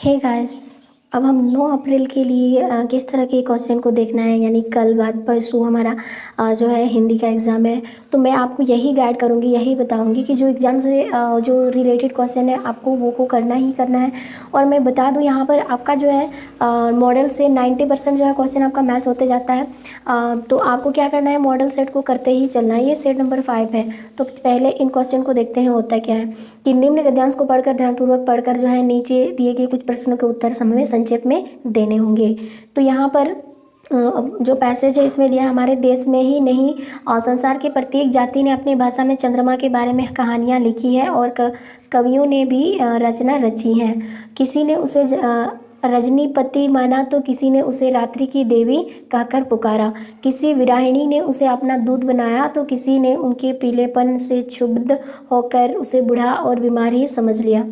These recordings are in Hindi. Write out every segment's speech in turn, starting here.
हे गाइस, अब हम 9 अप्रैल के लिए किस तरह के क्वेश्चन को देखना है, यानी कल बाद परसों हमारा जो है हिंदी का एग्ज़ाम है। तो मैं आपको यही गाइड करूँगी, यही बताऊँगी कि जो एग्ज़ाम से जो रिलेटेड क्वेश्चन है आपको वो को करना ही करना है। और मैं बता दूँ यहाँ पर आपका जो है मॉडल से 90% जो है क्वेश्चन आपका मैच होते जाता है। तो आपको क्या करना है, मॉडल सेट को करते ही चलना है। ये सेट नंबर 5 है। तो पहले इन क्वेश्चन को देखते हैं होता क्या है कि निम्न गद्यांश को पढ़कर ध्यानपूर्वक पढ़कर जो है नीचे दिए गए कुछ प्रश्नों के उत्तर समय में संक्षेप में देने होंगे। तो यहाँ पर जो पैसेज है इसमें दिया, हमारे देश में ही नहीं संसार के प्रत्येक जाति ने अपनी भाषा में चंद्रमा के बारे में कहानियाँ लिखी है और कवियों ने भी रचना रची है। किसी ने उसे रजनीपति माना तो किसी ने उसे रात्रि की देवी कहकर पुकारा। किसी विराहिणी ने उसे अपना दूध बनाया तो किसी ने उनके पीलेपन से क्षुब्ध होकर उसे बूढ़ा और बीमार ही समझ लिया।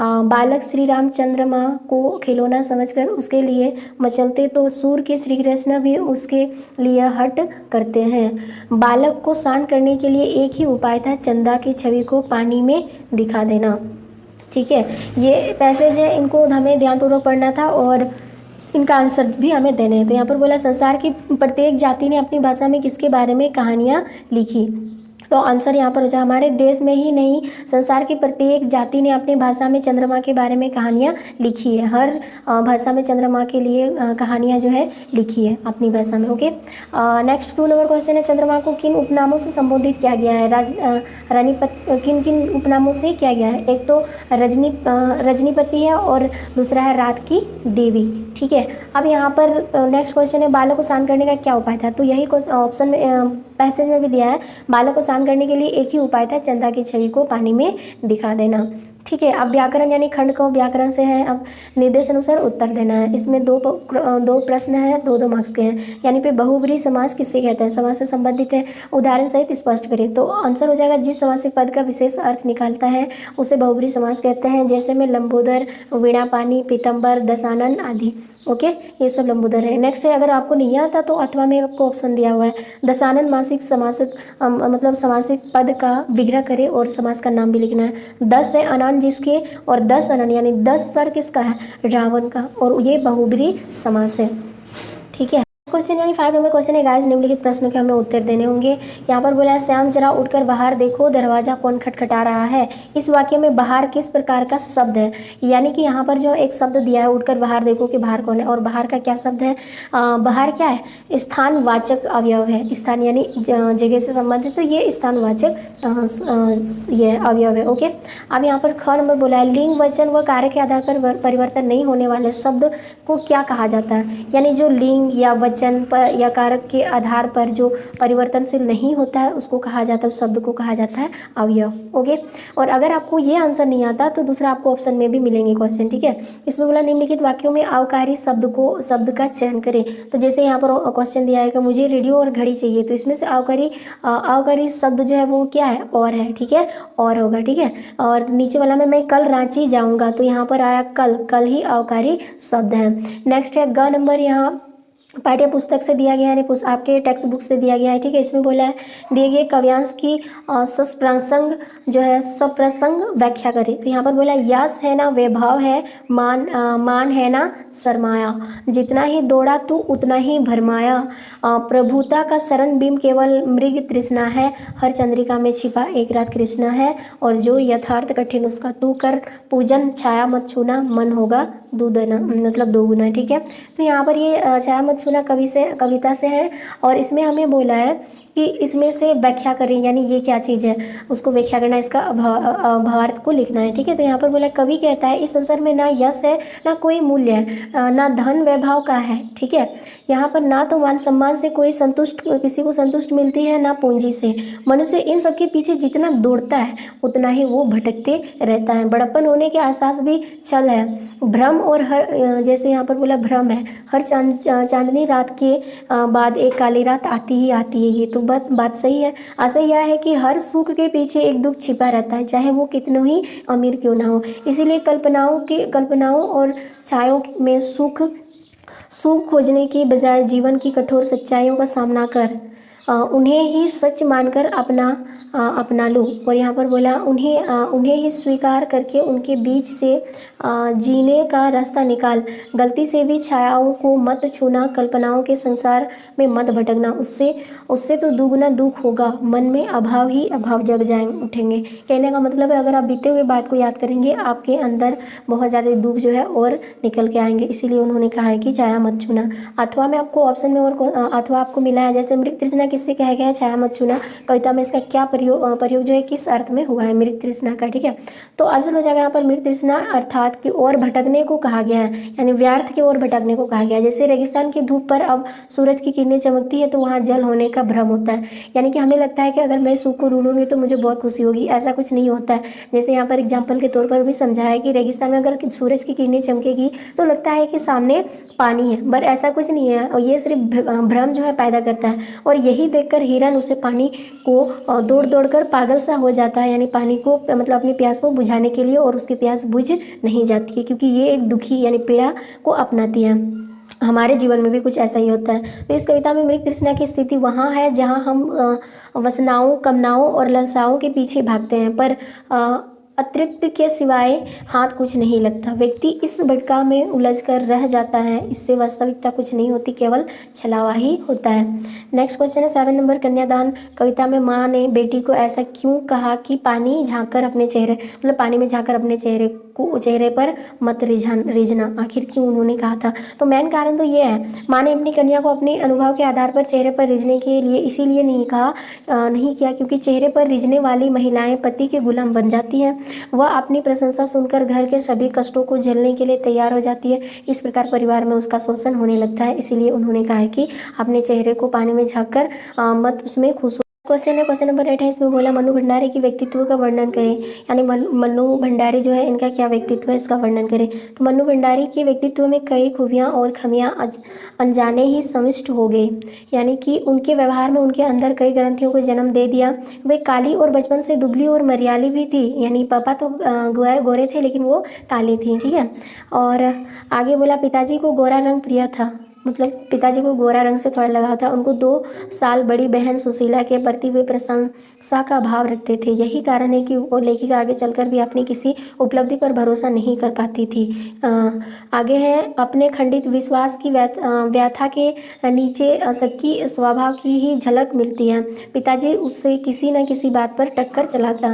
बालक श्री रामचंद्रमा को खिलौना समझकर उसके लिए मचलते तो सूर्य के श्री कृष्ण भी उसके लिए हट करते हैं। बालक को शांत करने के लिए एक ही उपाय था, चंदा की छवि को पानी में दिखा देना। ठीक है, ये पैसेज है, इनको हमें ध्यानपूर्वक पढ़ना था और इनका आंसर भी हमें देने हैं। तो यहाँ पर बोला संसार की प्रत्येक जाति ने अपनी भाषा में किसके बारे में कहानियाँ लिखी। तो आंसर यहाँ पर हो जाए, हमारे देश में ही नहीं संसार की प्रत्येक जाति ने अपनी भाषा में चंद्रमा के बारे में कहानियाँ लिखी है। हर भाषा में चंद्रमा के लिए कहानियाँ जो है लिखी है अपनी भाषा में। ओके, नेक्स्ट 2 नंबर क्वेश्चन है, चंद्रमा को किन उपनामों से संबोधित किया गया है। किन किन उपनामों से किया गया है। एक तो रजनीपति है और दूसरा है रात की देवी। ठीक है, अब यहाँ पर नेक्स्ट क्वेश्चन है, बालक को शांत करने का क्या उपाय था। तो यही ऑप्शन में पैसेज में भी दिया है, बालक को शांत करने के लिए एक ही उपाय था, चंदा की छवि को पानी में दिखा देना। ठीक है, अब व्याकरण यानी खंड को व्याकरण से है, अब निर्देश अनुसार उत्तर देना है। इसमें दो प्रश्न हैं, 2 मार्क्स के हैं। यानी पे बहुब्रीहि समास किससे कहते हैं, समास से संबंधित है, उदाहरण सहित स्पष्ट करें। तो आंसर हो जाएगा, जिस समासिक पद का विशेष अर्थ निकालता है उसे बहुब्रीहि समास कहते हैं। जैसे में लंबोदर, वीणापानी, पीतम्बर, दशानन आदि। ओके, ये सब लंबोदर है। नेक्स्ट है, अगर आपको नहीं आता तो अथवा में आपको ऑप्शन दिया हुआ है, दशानन मासिक समासिक मतलब समासिक पद का विग्रह करे और समास का नाम भी लिखना है। 10 है अनन जिसके, और 10 अनन यानी 10 सर किसका है, रावण का, और ये बहुब्रीहि समास है। ठीक है, क्वेश्चन यानी 5 नंबर क्वेश्चन है गाइस, निम्नलिखित प्रश्नों के हमें उत्तर देने होंगे। यहाँ पर बोला है, श्याम जरा उठकर बाहर देखो, दरवाजा कौन खटखटा रहा है। इस वाक्य में बाहर किस प्रकार का शब्द है। यानी कि यहाँ पर जो एक शब्द दिया है, उठकर बाहर देखो कि बाहर कौन है, और बाहर का क्या शब्द है, बाहर क्या है, स्थानवाचक अवयव है। स्थान यानी जगह से संबंधित, तो ये स्थानवाचक ये अवयव है। ओके, अब यहाँ पर ख नंबर बोला है, लिंग वचन व कार्य के आधार पर परिवर्तन नहीं होने वाले शब्द को क्या कहा जाता है। यानी जो लिंग या वचन पर या कारक के आधार पर जो परिवर्तनशील नहीं होता है उसको कहा जाता है, उस शब्द को कहा जाता है अवयव। ओके, और अगर आपको ये आंसर नहीं आता तो दूसरा आपको ऑप्शन में भी मिलेंगे क्वेश्चन। ठीक है, इसमें बोला निम्नलिखित वाक्यों में अवकारी शब्द का चयन करें। तो जैसे यहाँ पर क्वेश्चन दिया है कि मुझे रेडियो और घड़ी चाहिए, तो इसमें से अवकारी शब्द जो है वो क्या है, और है। ठीक है, और होगा। ठीक है, और नीचे वाला में मैं कल रांची जाऊँगा, तो यहाँ पर आया कल ही अवकारी शब्द है। नेक्स्ट है ग नंबर, यहाँ पाठ्य पुस्तक से दिया गया है, आपके टेक्स्ट बुक से दिया गया है। ठीक है, इसमें बोला है दिए गए काव्यांश की सप्रसंग जो है सप्रसंग व्याख्या करें। तो यहाँ पर बोला यश है ना वैभव है, मान है ना शर्माया, जितना ही दौड़ा तू उतना ही भरमाया, प्रभुता का शरण बिंब केवल मृग तृष्णा है, हर चंद्रिका में छिपा एक रात कृष्णा है, और जो यथार्थ कठिन उसका तू कर पूजन, छाया मत छूना मन होगा दूधना, मतलब 2 गुना। ठीक है, तो यहाँ पर ये छाया मत छूना कविता से है, और इसमें हमें बोला है कि इसमें से व्याख्या करें, यानी ये क्या चीज़ है उसको व्याख्या करना, इसका भावार्थ को लिखना है। ठीक है, तो यहाँ पर बोला कवि कहता है इस संसार में ना यश है ना कोई मूल्य है, ना धन वैभव का है। ठीक है, यहाँ पर ना तो मान सम्मान से कोई किसी को संतुष्ट मिलती है, ना पूंजी से। मनुष्य इन सब के पीछे जितना दौड़ता है उतना ही वो भटकते रहता है। बड़प्पन होने के एहसास भी छल है, भ्रम, और हर जैसे यहाँ पर बोला भ्रम है, हर चांदनी रात के बाद एक काली रात आती ही आती है। ये तो बात सही है। आशा यह है कि हर सुख के पीछे एक दुख छिपा रहता है, चाहे वो कितना ही अमीर क्यों ना हो। इसीलिए कल्पनाओं और छायों में सुख खोजने की बजाय जीवन की कठोर सच्चाइयों का सामना कर उन्हें ही सच मानकर अपना अपना लो। और यहाँ पर बोला उन्हें ही स्वीकार करके उनके बीच से जीने का रास्ता निकाल। गलती से भी छायाओं को मत छूना, कल्पनाओं के संसार में मत भटकना, उससे उससे तो दुगना दुख होगा, मन में अभाव ही अभाव जग जाएंगे उठेंगे। कहने का मतलब है अगर आप बीते हुए बात को याद करेंगे आपके अंदर बहुत ज़्यादा दुख जो है और निकल के आएंगे। इसीलिए उन्होंने कहा है कि छाया मत छूना। अथवा में आपको ऑप्शन में और अथवा आपको मिला है, जैसे मृग तृष्णा किससे कहा गया है, छाया मत छूना। कविता में इसका क्या प्रयोग जो है किस अर्थ में हुआ है, मृग तृष्णा का। ठीक है, तो आंसर हो जाएगा यहाँ पर मृग तृष्णा अर्थात की ओर भटकने को कहा गया है, यानी व्यर्थ की ओर भटकने को कहा गया है। जैसे रेगिस्तान की धूप पर अब सूरज की किरणें चमकती है तो वहाँ जल होने का भ्रम होता है, यानी कि हमें लगता है कि अगर मैं सूख को ढूंढूंगी तो मुझे बहुत खुशी होगी, ऐसा कुछ नहीं होता है। जैसे यहाँ पर एग्जाम्पल के तौर पर भी समझा है कि रेगिस्तान में अगर सूरज की किरणें चमकेगी तो लगता है कि सामने पानी है, पर ऐसा कुछ नहीं है, और ये सिर्फ भ्रम जो है पैदा करता है। और यही देखकर हिरन उसे पानी को दौड़ दौड़ कर पागल सा हो जाता है, यानी पानी को मतलब अपनी प्यास को बुझाने के लिए, और उसकी प्यास बुझ नहीं जाती है क्योंकि ये एक दुखी यानी पीड़ा को अपनाती है। हमारे जीवन में भी कुछ ऐसा ही होता है। तो इस कविता में मृग तृष्णा की स्थिति वहाँ है जहाँ हम वासनाओं, कामनाओं और लालसाओं के पीछे भागते हैं, पर अतृप्त के सिवाय हाथ कुछ नहीं लगता। व्यक्ति इस भटका में उलझकर रह जाता है, इससे वास्तविकता कुछ नहीं होती, केवल छलावा ही होता है। नेक्स्ट क्वेश्चन है 7 नंबर, कन्यादान। कविता में माँ ने बेटी को ऐसा क्यों कहा कि पानी झांककर अपने चेहरे, मतलब पानी में झांककर अपने चेहरे पर मत रिझना, आखिर क्यों उन्होंने कहा था? तो मेन कारण तो ये है, माँ ने अपनी कन्या को अपने अनुभव के आधार पर चेहरे पर रिझने के लिए इसीलिए नहीं किया क्योंकि चेहरे पर रिझने वाली महिलाएं पति के गुलाम बन जाती हैं। वह अपनी प्रशंसा सुनकर घर के सभी कष्टों को झेलने के लिए तैयार हो जाती है। इस प्रकार परिवार में उसका शोषण होने लगता है। इसीलिए उन्होंने कहा है कि अपने चेहरे को पानी में झांककर मत उसमें खुश। क्वेश्चन है क्वेश्चन नंबर 8 है, इसमें बोला मनु भंडारी की व्यक्तित्व का वर्णन करें, यानी मनु भंडारी जो है इनका क्या व्यक्तित्व है इसका वर्णन करें। तो मनु भंडारी के व्यक्तित्व में कई खूबियां और खमियां अनजाने ही समाविष्ट हो गई, यानी कि उनके व्यवहार में उनके अंदर कई ग्रंथियों को जन्म दे दिया। वे काली और बचपन से दुबली और मरियाली भी थी, यानी पापा तो गोरे थे लेकिन वो काली थी। ठीक है, और आगे बोला पिताजी को गोरा रंग प्रिय था, मतलब पिताजी को गोरा रंग से थोड़ा लगाव था। उनको 2 साल बड़ी बहन सुशीला के प्रति वे प्रशंसा का भाव रखते थे। यही कारण है कि वो लेखिका आगे चलकर भी अपनी किसी उपलब्धि पर भरोसा नहीं कर पाती थी। आगे है, अपने खंडित विश्वास की व्यथा के नीचे सच्ची स्वभाव की ही झलक मिलती है। पिताजी उससे किसी न किसी बात पर टक्कर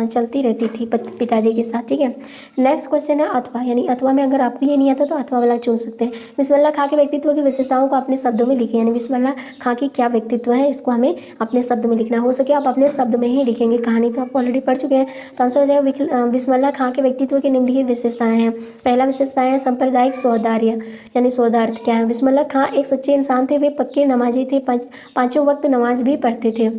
चलती रहती थी पिताजी के साथ। ठीक है, नेक्स्ट क्वेश्चन है अथवा, यानी अथवा में अगर आपको ये नहीं आता तो अथवा वाला चुन सकते हैं। बिस्मिल्लाह खां के व्यक्तित्व की विशेषताओं को अपने शब्दों में लिखें, यानी बिस्मिल्लाह खां की क्या व्यक्तित्व है इसको हमें अपने शब्द में लिखना। हो सके आप अपने शब्द में ही लिखेंगे, कहानी तो आपको ऑलरेडी पढ़ चुके हैं। तो आंसर हो जाएगा बिस्मिल्लाह खां के व्यक्तित्व की निम्नलिखित विशेषताएं हैं। पहला विशेषता है सांप्रदायिक सौहार्द, यानी सौहार्द क्या है। बिस्मिल्लाह खां एक सच्चे इंसान थे, वे पक्के नमाजी थे, पांचों वक्त नमाज भी पढ़ते थे,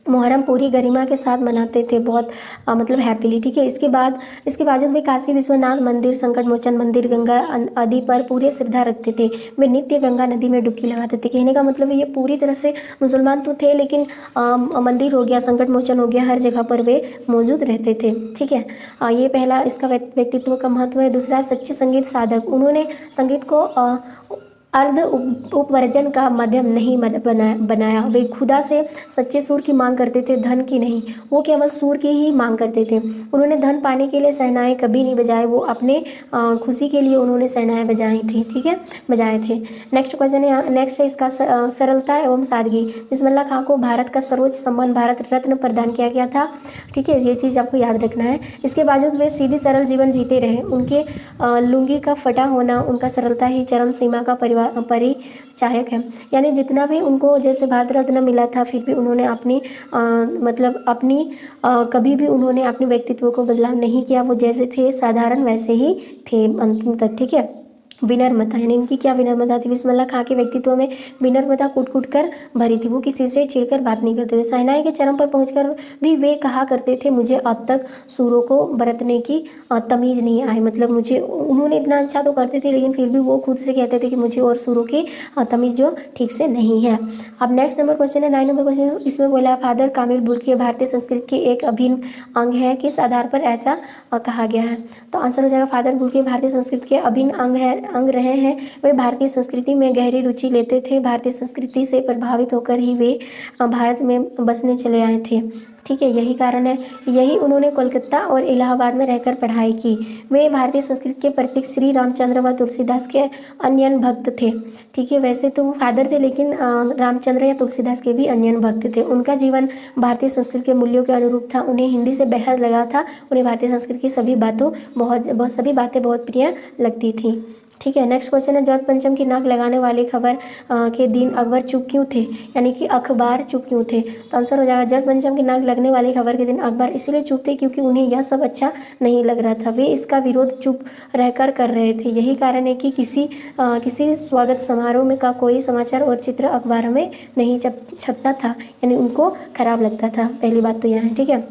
मुहर्रम पूरी गरिमा के साथ मनाते थे, बहुत मतलब हैप्पीली। ठीक है, इसके बावजूद वे काशी विश्वनाथ मंदिर, संकट मोचन मंदिर, गंगा आदि पर पूरे श्रद्धा रखते थे। वे नित्य गंगा नदी में डुबकी लगाते थे। कहने का मतलब ये पूरी तरह से मुसलमान तो थे लेकिन मंदिर हो गया, संकट मोचन हो गया, हर जगह पर वे मौजूद रहते थे। ठीक है, ये पहला इसका व्यक्तित्व का महत्व है। दूसरा, सच्चे संगीत साधक। उन्होंने संगीत को अर्ध उपवर्जन का माध्यम नहीं बनाया। वे खुदा से सच्चे सुर की मांग करते थे, धन की नहीं। वो केवल सुर की ही मांग करते थे। उन्होंने धन पाने के लिए सहनाएं कभी नहीं बजाए, वो अपने खुशी के लिए उन्होंने सहनाएं बजाई थी। ठीक है, बजाए थे। नेक्स्ट क्वेश्चन है, नेक्स्ट है इसका सरलता एवं सादगी। बिस्मिल्लाह खां को भारत का सर्वोच्च सम्मान भारत रत्न प्रदान किया गया था। ठीक है, ये चीज़ आपको याद रखना है। इसके बावजूद वे सीधी सरल जीवन जीते रहे। उनके लुंगी का फटा होना उनका सरलता ही चरम सीमा का परिचायक है, यानी जितना भी उनको जैसे भारत रत्न मिला था फिर भी उन्होंने कभी भी उन्होंने अपने व्यक्तित्व को बदलाव नहीं किया। वो जैसे थे साधारण वैसे ही थे अंतिम तक। ठीक है, विनम्रता, यानी इनकी क्या विनम्रता थी। बिस्मिल्लाह खां के व्यक्तित्व में विनम्रता कूट कर भरी थी। वो किसी से चिढ़कर बात नहीं करते थे। सहनाई के चरम पर पहुंचकर भी वे कहा करते थे, मुझे अब तक सूरों को बरतने की तमीज़ नहीं आई। मतलब उन्होंने इतना अच्छा तो करते थे लेकिन फिर भी वो खुद से कहते थे कि मुझे और सूरों की तमीज़ जो ठीक से नहीं है। अब नेक्स्ट नंबर क्वेश्चन है 9 नंबर क्वेश्चन। इसमें बोला फादर कामिल बुल्की भारतीय संस्कृति के एक अभिन्न अंग है, किस आधार पर ऐसा कहा गया है। तो आंसर हो जाएगा फादर बुल्की भारतीय संस्कृति के अभिन्न अंग रहे हैं। वे भारतीय संस्कृति में गहरी रुचि लेते थे। भारतीय संस्कृति से प्रभावित होकर ही वे भारत में बसने चले आए थे। ठीक है, यही कारण है। यही उन्होंने कोलकाता और इलाहाबाद में रहकर पढ़ाई की। वे भारतीय संस्कृति के प्रतीक श्री रामचंद्र व तुलसीदास के अन्यन भक्त थे। ठीक है, वैसे तो वो फादर थे, लेकिन रामचंद्र या तुलसीदास के भी अन्यन भक्त थे। उनका जीवन भारतीय संस्कृति के मूल्यों के अनुरूप था। उन्हें हिंदी से बेहद लगाव था। उन्हें भारतीय संस्कृति की सभी सभी बातें बहुत प्रिय लगती थी। ठीक है, नेक्स्ट क्वेश्चन है, जॉर्ज पंचम की नाक लगाने वाली खबर के दिन अकबर चुप क्यों थे, यानी कि अखबार चुप क्यों थे। तो आंसर हो जाएगा, जॉर्ज पंचम की नाक लगने वाली खबर के दिन अखबार इसलिए चुप थे क्योंकि उन्हें यह सब अच्छा नहीं लग रहा था। वे इसका विरोध चुप रहकर कर रहे थे। यही कारण है कि किसी स्वागत समारोह में का कोई समाचार और चित्र अखबार में नहीं छपता था, यानी उनको खराब लगता था। पहली बात तो यह है। ठीक है,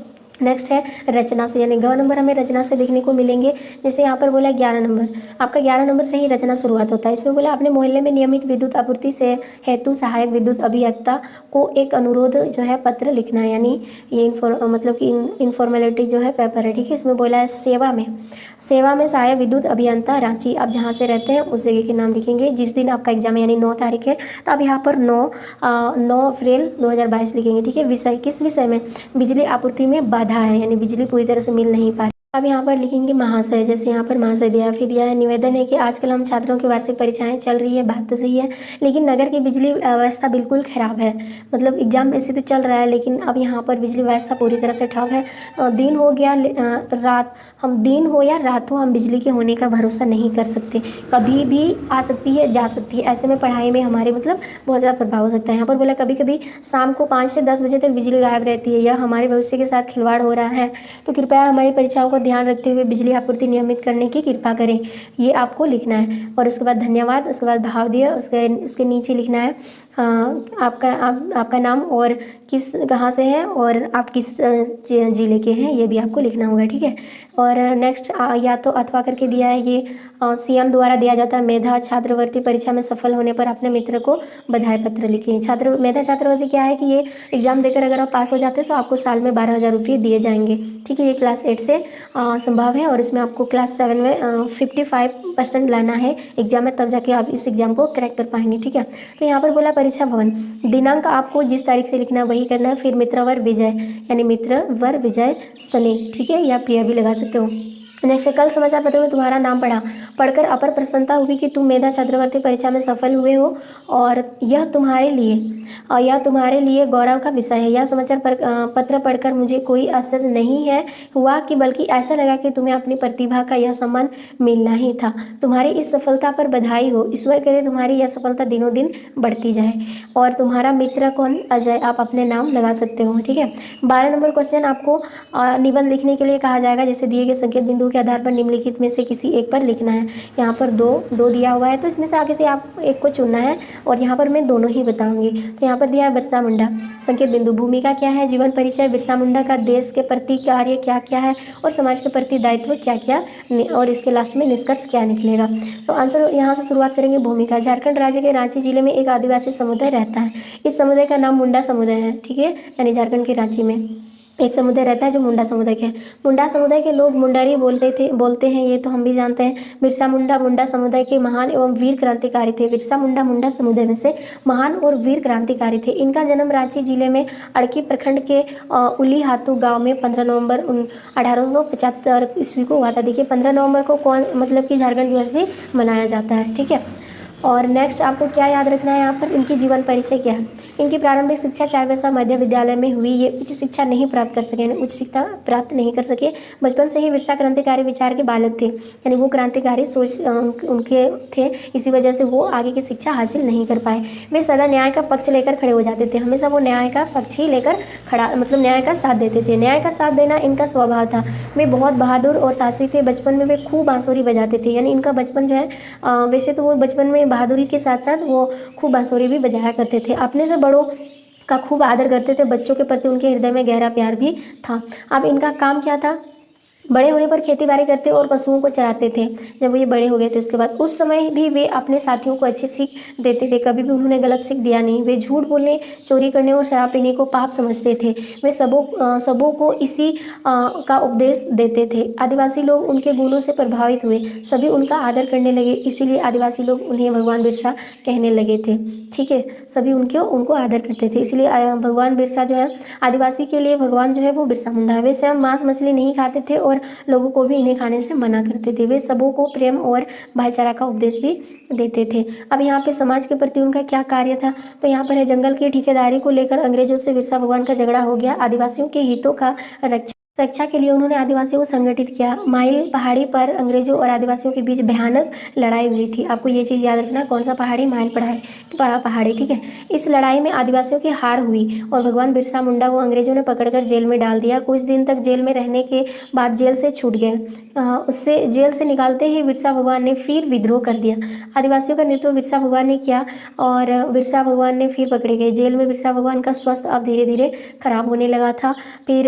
नेक्स्ट है रचना से, यानी ग नंबर हमें रचना से देखने को मिलेंगे। जैसे यहाँ पर बोला 11 नंबर, आपका 11 नंबर से ही रचना शुरुआत होता है। इसमें बोला अपने मोहल्ले में नियमित विद्युत आपूर्ति से हेतु सहायक विद्युत अभियंता को एक अनुरोध जो है पत्र लिखना है, यानी ये मतलब कि इनफॉर्मेलिटी जो है पेपर है। ठीक है, इसमें बोला है सेवा में सहायक विद्युत अभियंता रांची। आप जहाँ से रहते हैं उस जगह के नाम लिखेंगे। जिस दिन आपका एग्जाम है, यानी 9 तारीख है, तो आप यहाँ पर 9 अप्रैल 2022 लिखेंगे। ठीक है, विषय किस विषय में, बिजली आपूर्ति में बाधा है, यानी बिजली पूरी तरह से मिल नहीं पा रही। अब यहाँ पर लिखेंगे महाशय, जैसे यहाँ पर महाशय दिया। फिर यह निवेदन है कि आजकल हम छात्रों की वार्षिक परीक्षाएं चल रही है, बात तो सही है, लेकिन नगर की बिजली व्यवस्था बिल्कुल खराब है। मतलब एग्जाम ऐसे तो चल रहा है, लेकिन अब यहाँ पर बिजली व्यवस्था पूरी तरह से ठप है। दिन हो गया रात, हम दिन हो या रात हो, हम बिजली के होने का भरोसा नहीं कर सकते। कभी भी आ सकती है, जा सकती है। ऐसे में पढ़ाई में हमारे मतलब बहुत ज़्यादा प्रभाव हो सकता है। यहाँ पर बोला कभी कभी शाम को 5 से 10 बजे तक बिजली गायब रहती है। यह हमारे भविष्य के साथ खिलवाड़ हो रहा है, तो कृपया हमारी परीक्षाओं को ध्यान रखते हुए बिजली आपूर्ति नियमित करने की कृपा करें। ये आपको लिखना है। और उसके बाद धन्यवाद, उसके बाद भाव दिया, उसके नीचे लिखना है आपका नाम और कहाँ से है और आप किस जिले के हैं, ये भी आपको लिखना होगा। ठीक है, और नेक्स्ट या तो अथवा करके दिया है, ये सीएम द्वारा दिया जाता है। मेधा छात्रवृत्ति परीक्षा में सफल होने पर अपने मित्र को बधाई पत्र लिखें। मेधा छात्रवृत्ति क्या है कि ये एग्जाम देकर अगर आप पास हो जाते हैं तो आपको साल में 12,000 रुपये दिए जाएंगे। ठीक है, ये क्लास 8 से संभव है, और इसमें आपको क्लास 7 में 55% लाना है एग्जाम में, तब जाके आप इस एग्जाम को क्रैक कर पाएंगे। ठीक है, तो यहाँ पर बोला परीक्षा भवन, दिनांक आपको जिस तारीख से लिखना है वही करना है। फिर मित्रवर विजय, यानी मित्रवर विजय सने। ठीक है, या प्रिय भी लगा सकते हो। नेक्स्ट, कल समाचार पत्र में तुम्हारा नाम पढ़कर अपर प्रसन्नता हुई कि तुम मेधा छात्रवृत्ति परीक्षा में सफल हुए हो, और यह तुम्हारे लिए गौरव का विषय है। यह समाचार पत्र पढ़कर मुझे कोई आश्चर्य नहीं है हुआ कि बल्कि ऐसा लगा कि तुम्हें अपनी प्रतिभा का यह सम्मान मिलना ही था। तुम्हारी इस सफलता पर बधाई हो। ईश्वर करे तुम्हारी यह सफलता दिनों दिन बढ़ती जाए। और तुम्हारा मित्र कौन, अजय, आप अपने नाम लगा सकते हो। ठीक है, 12 नंबर क्वेश्चन आपको निबंध लिखने के लिए कहा जाएगा। जैसे दिए गए संकेत बिंदु के आधार पर निम्नलिखित में से किसी एक पर लिखना है। यहाँ पर दो दिया हुआ है, तो इसमें से आगे से आप एक को चुनना है, और यहाँ पर मैं दोनों ही बताऊंगी। तो यहाँ पर दिया है बिरसा मुंडा, संकेत बिंदु भूमिका क्या है, जीवन परिचय, बिरसा मुंडा का देश के प्रति कार्य क्या क्या है, और समाज के प्रति दायित्व क्या क्या, और इसके लास्ट में निष्कर्ष क्या निकलेगा। तो आंसर यहाँ से शुरुआत करेंगे। भूमिका, झारखंड राज्य के रांची जिले में एक आदिवासी समुदाय रहता है। इस समुदाय का नाम मुंडा समुदाय है। ठीक है, यानी झारखंड के रांची में एक समुदाय रहता है जो मुंडा समुदाय के है। मुंडा समुदाय के लोग मुंडारी बोलते हैं, ये तो हम भी जानते हैं। बिरसा मुंडा मुंडा समुदाय के महान एवं वीर क्रांतिकारी थे। बिरसा मुंडा मुंडा समुदाय में से महान और वीर क्रांतिकारी थे। इनका जन्म रांची जिले में अड़की प्रखंड के उली हाथू गाँव में 15 नवंबर 1875 ईस्वी को हुआ था। देखिए 15 नवंबर को कौन मतलब कि झारखंड दिवस भी मनाया जाता है। ठीक है, और नेक्स्ट आपको क्या याद रखना है, यहाँ पर इनकी जीवन परिचय क्या है। इनकी प्रारंभिक शिक्षा चाईबासा मध्य विद्यालय में हुई। ये उच्च शिक्षा नहीं प्राप्त कर सके, यानी उच्च शिक्षा प्राप्त नहीं कर सके। बचपन से ही बिरसा क्रांतिकारी विचार के बालक थे, यानी वो क्रांतिकारी सोच उनके थे, इसी वजह से वो आगे की शिक्षा हासिल नहीं कर पाए। वे सदा न्याय का पक्ष लेकर खड़े हो जाते थे। हमेशा वो न्याय का पक्ष ही लेकर खड़ा, मतलब न्याय का साथ देते थे। न्याय का साथ देना इनका स्वभाव था। वे बहुत बहादुर और साहसी थे। बचपन में वे खूब बांसुरी बजाते थे, यानी इनका बचपन जो है वैसे तो वो बचपन में बहादुरी के साथ साथ वो खूब बांसुरी भी बजाया करते थे। अपने से बड़ों का खूब आदर करते थे। बच्चों के प्रति उनके हृदय में गहरा प्यार भी था। अब इनका काम क्या था, बड़े होने पर खेती बाड़ी करते और पशुओं को चराते थे। जब ये बड़े हो गए थे उसके बाद उस समय भी वे अपने साथियों को अच्छी सीख देते थे, कभी भी उन्होंने गलत सीख दिया नहीं। वे झूठ बोलने, चोरी करने और शराब पीने को पाप समझते थे। वे सबों को इसी का उपदेश देते थे। आदिवासी लोग उनके गुणों से प्रभावित हुए, सभी उनका आदर करने लगे, इसीलिए आदिवासी लोग उन्हें भगवान बिरसा कहने लगे थे। ठीक है, सभी उनको आदर करते थे, इसलिए भगवान बिरसा जो है आदिवासी के लिए भगवान जो है वो बिरसा मुंडा है। वे स्वयं मांस मछली नहीं खाते थे और लोगों को भी इन्हें खाने से मना करते थे। वे सबों को प्रेम और भाईचारा का उपदेश भी देते थे। अब यहाँ पे समाज के प्रति उनका क्या कार्य था, तो यहाँ पर है जंगल की ठेकेदारी को लेकर अंग्रेजों से बिरसा भगवान का झगड़ा हो गया। आदिवासियों के हितों का रक्षा के लिए उन्होंने आदिवासियों को संगठित किया। माइल पहाड़ी पर अंग्रेजों और आदिवासियों के बीच भयानक लड़ाई हुई थी। आपको ये चीज़ याद रखना, कौन सा पहाड़ी, माइल पहाड़ी, ठीक है। इस लड़ाई में आदिवासियों की हार हुई और भगवान बिरसा मुंडा को अंग्रेजों ने पकड़कर जेल में डाल दिया। कुछ दिन तक जेल में रहने के बाद जेल से छूट गए। उससे जेल से निकालते ही बिरसा भगवान ने फिर विद्रोह कर दिया। आदिवासियों का नेतृत्व बिरसा भगवान ने किया और बिरसा भगवान ने फिर पकड़े गए। जेल में बिरसा भगवान का स्वास्थ्य अब धीरे धीरे खराब होने लगा था। फिर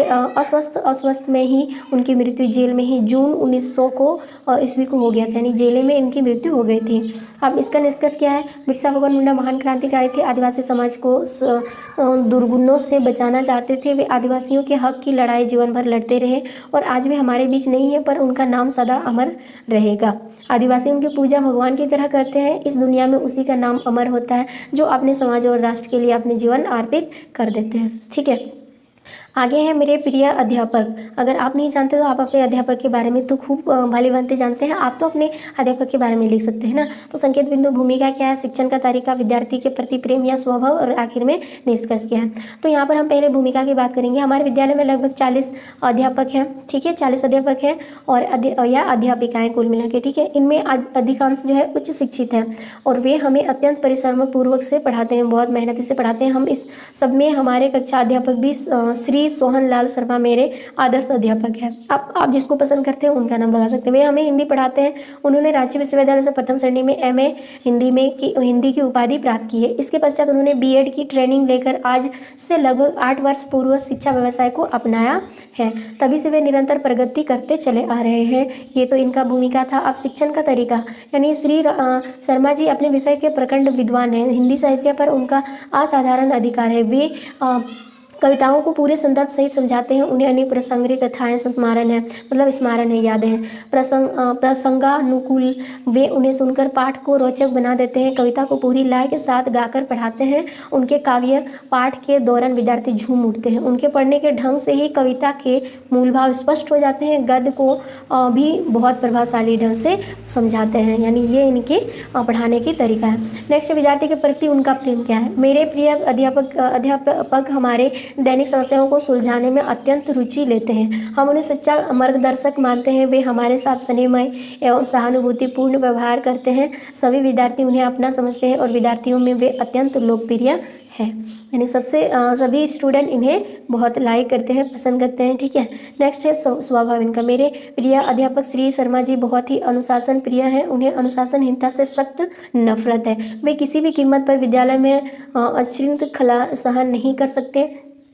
अस्वस्थ में ही उनकी मृत्यु जेल में ही जून 1900 को ईस्वी को हो गया था, यानी जेल में इनकी मृत्यु हो गई थी। अब इसका निष्कर्ष क्या है, बिरसा भगवान मुंडा महान क्रांतिकारी थे। आदिवासी समाज को दुर्गुणों से बचाना चाहते थे। वे आदिवासियों के हक की लड़ाई जीवन भर लड़ते रहे और आज भी हमारे बीच नहीं है, पर उनका नाम सदा अमर रहेगा। आदिवासी उनकी पूजा भगवान की तरह करते हैं। इस दुनिया में उसी का नाम अमर होता है जो अपने समाज और राष्ट्र के लिए अपने जीवन अर्पित कर देते हैं। ठीक है, आगे है मेरे प्रिय अध्यापक। अगर आप नहीं जानते तो आप अपने अध्यापक के बारे में तो खूब भली भांति जानते हैं, आप तो अपने अध्यापक के बारे में लिख सकते हैं ना। तो संकेत बिंदु, भूमिका क्या है, शिक्षण का तरीका, विद्यार्थी के प्रति प्रेम या स्वभाव और आखिर में निष्कर्ष क्या है। तो यहाँ पर हम पहले भूमिका की बात करेंगे। हमारे विद्यालय में लगभग 40 अध्यापक हैं। ठीक है, 40 अध्यापक हैं और अध्यापिकाएँ कुल मिला के। ठीक है, इनमें अधिकांश जो है उच्च शिक्षित हैं और वे हमें अत्यंत परिश्रम पूर्वक से पढ़ाते हैं, बहुत मेहनती से पढ़ाते हैं। हम इस सब में हमारे कक्षा अध्यापक भी श्री सोहन लाल शर्मा मेरे आदर्श अध्यापक हैं। आप जिसको पसंद करते हैं उनका नाम लगा सकते हैं। वे हमें हिंदी पढ़ाते हैं। उन्होंने रांची विश्वविद्यालय से प्रथम श्रेणी में एमए हिंदी की उपाधि प्राप्त की है। इसके पश्चात उन्होंने बीएड की ट्रेनिंग लेकर आज से लगभग 8 वर्ष पूर्व शिक्षा व्यवसाय को अपनाया है। तभी से वे निरंतर प्रगति करते चले आ रहे हैं। ये तो इनका भूमिका था। अब शिक्षण का तरीका, यानी श्री शर्मा जी अपने विषय के प्रखंड विद्वान हैं। हिंदी साहित्य पर उनका असाधारण अधिकार है। वे कविताओं को पूरे संदर्भ सहित समझाते हैं। उन्हें अनेक प्रसंगी कथाएं स्मरण है, यादें हैं, प्रसंगानुकूल। वे उन्हें सुनकर पाठ को रोचक बना देते हैं। कविता को पूरी लय के साथ गाकर पढ़ाते हैं। उनके काव्य पाठ के दौरान विद्यार्थी झूम उठते हैं। उनके पढ़ने के ढंग से ही कविता के मूल भाव स्पष्ट हो जाते हैं। गद्य को भी बहुत प्रभावशाली ढंग से समझाते हैं, यानी ये इनके पढ़ाने की तरीका है। नेक्स्ट, विद्यार्थी के प्रति उनका प्रेम क्या है। मेरे प्रिय अध्यापक हमारे दैनिक समस्याओं को सुलझाने में अत्यंत रुचि लेते हैं। हम उन्हें सच्चा मार्गदर्शक मानते हैं। वे हमारे साथ स्नेहमय एवं सहानुभूतिपूर्ण व्यवहार करते हैं। सभी विद्यार्थी उन्हें अपना समझते हैं और विद्यार्थियों में वे अत्यंत लोकप्रिय है, यानी सभी स्टूडेंट इन्हें बहुत लाइक करते हैं, पसंद करते हैं। ठीक है, नेक्स्ट है स्वभाव इनका। मेरे प्रिय अध्यापक श्री शर्मा जी बहुत ही अनुशासन प्रिय हैं। उन्हें अनुशासनहीनता से सख्त नफरत है। वे किसी भी कीमत पर विद्यालय में अशृंखला सहन नहीं कर सकते।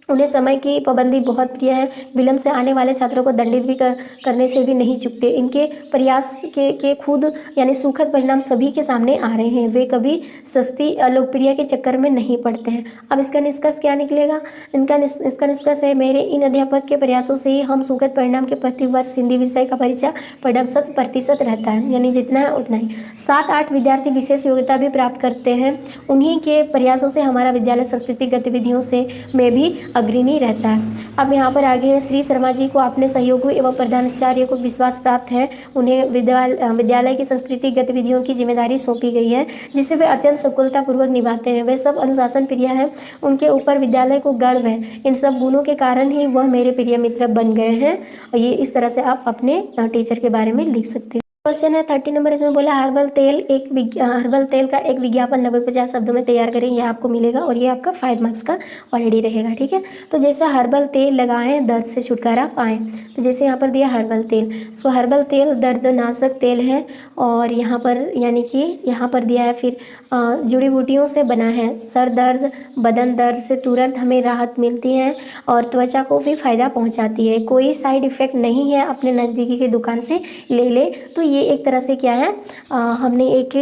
उन्हें समय की पाबंदी बहुत प्रिय है। विलंब से आने वाले छात्रों को दंडित भी करने से भी नहीं चूकते। इनके प्रयास के खुद यानी सुखद परिणाम सभी के सामने आ रहे हैं। वे कभी सस्ती लोकप्रिय के चक्कर में नहीं पड़ते हैं। अब इसका निष्कर्ष क्या निकलेगा, इसका निष्कर्ष है, मेरे इन अध्यापक के प्रयासों से ही हम सुखद परिणाम के प्रति वर्ष हिंदी विषय का परीक्षा परिणाम 100% रहता है, यानी जितना है उतना ही। 7-8 विद्यार्थी विशेष योग्यता भी प्राप्त करते हैं। उन्हीं के प्रयासों से हमारा विद्यालय सांस्कृतिक गतिविधियों से में भी अग्रणी रहता है। अब यहाँ पर आगे है, श्री शर्मा जी को अपने सहयोगी एवं प्रधानाचार्य को विश्वास प्राप्त है। उन्हें विद्यालय की सांस्कृतिक गतिविधियों की जिम्मेदारी सौंपी गई है, जिसे वे अत्यंत सफलतापूर्वक निभाते हैं। वे सब अनुशासन प्रिय हैं। उनके ऊपर विद्यालय को गर्व है। इन सब गुणों के कारण ही वह मेरे प्रिय मित्र बन गए हैं। और ये इस तरह से आप अपने टीचर के बारे में लिख सकते हैं। क्वेश्चन है 30 नंबर, इसमें बोला हर्बल तेल का एक विज्ञापन 90-50 शब्दों में तैयार करें, ये आपको मिलेगा और ये आपका 5 मार्क्स का ऑलरेडी रहेगा। ठीक है, तो जैसे हर्बल तेल लगाएं दर्द से छुटकारा पाएं, तो जैसे यहाँ पर दिया हर्बल तेल, सो हर्बल तेल दर्दनाशक तेल है और यहाँ पर यानी कि यहाँ पर दिया है फिर जड़ी बूटियों से बना है, सर दर्द बदन दर्द से तुरंत हमें राहत मिलती है और त्वचा को भी फ़ायदा पहुँचाती है, कोई साइड इफ़ेक्ट नहीं है, अपने नज़दीकी की दुकान से ले ले। तो ये एक तरह से क्या है, हमने एक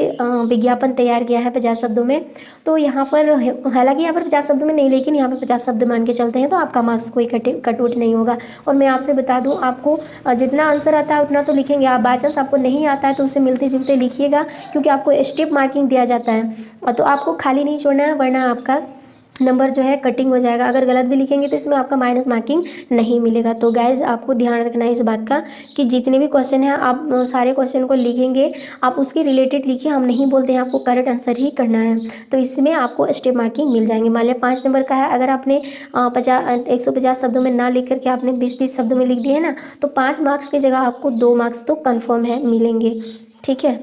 विज्ञापन तैयार किया है 50 शब्दों में। तो यहाँ पर हालांकि यहाँ पर 50 शब्दों में नहीं, लेकिन यहाँ पर 50 शब्द मान के चलते हैं तो आपका मार्क्स कोई कटौती नहीं होगा। और मैं आपसे बता दूँ, आपको जितना आंसर आता है उतना तो लिखेंगे आप, बाई चांस आपको नहीं आता है तो उससे मिलते जुलते लिखिएगा, क्योंकि आपको स्टेप मार्किंग दिया जाता है। तो आपको खाली नहीं छोड़ना है, वरना आपका नंबर जो है कटिंग हो जाएगा। अगर गलत भी लिखेंगे तो इसमें आपका माइनस मार्किंग नहीं मिलेगा। तो गाइज आपको ध्यान रखना है इस बात का कि जितने भी क्वेश्चन हैं आप सारे क्वेश्चन को लिखेंगे, आप उसके रिलेटेड लिखिए, हम नहीं बोलते हैं आपको करेक्ट आंसर ही करना है। तो इसमें आपको स्टेप मार्किंग मिल जाएंगे। मान लिया 5 नंबर का है, अगर आपने 150 शब्दों में ना लिख करके आपने 20-30 शब्दों में लिख दिया है ना, तो 5 मार्क्स की जगह आपको 2 मार्क्स तो कन्फर्म है मिलेंगे। ठीक है,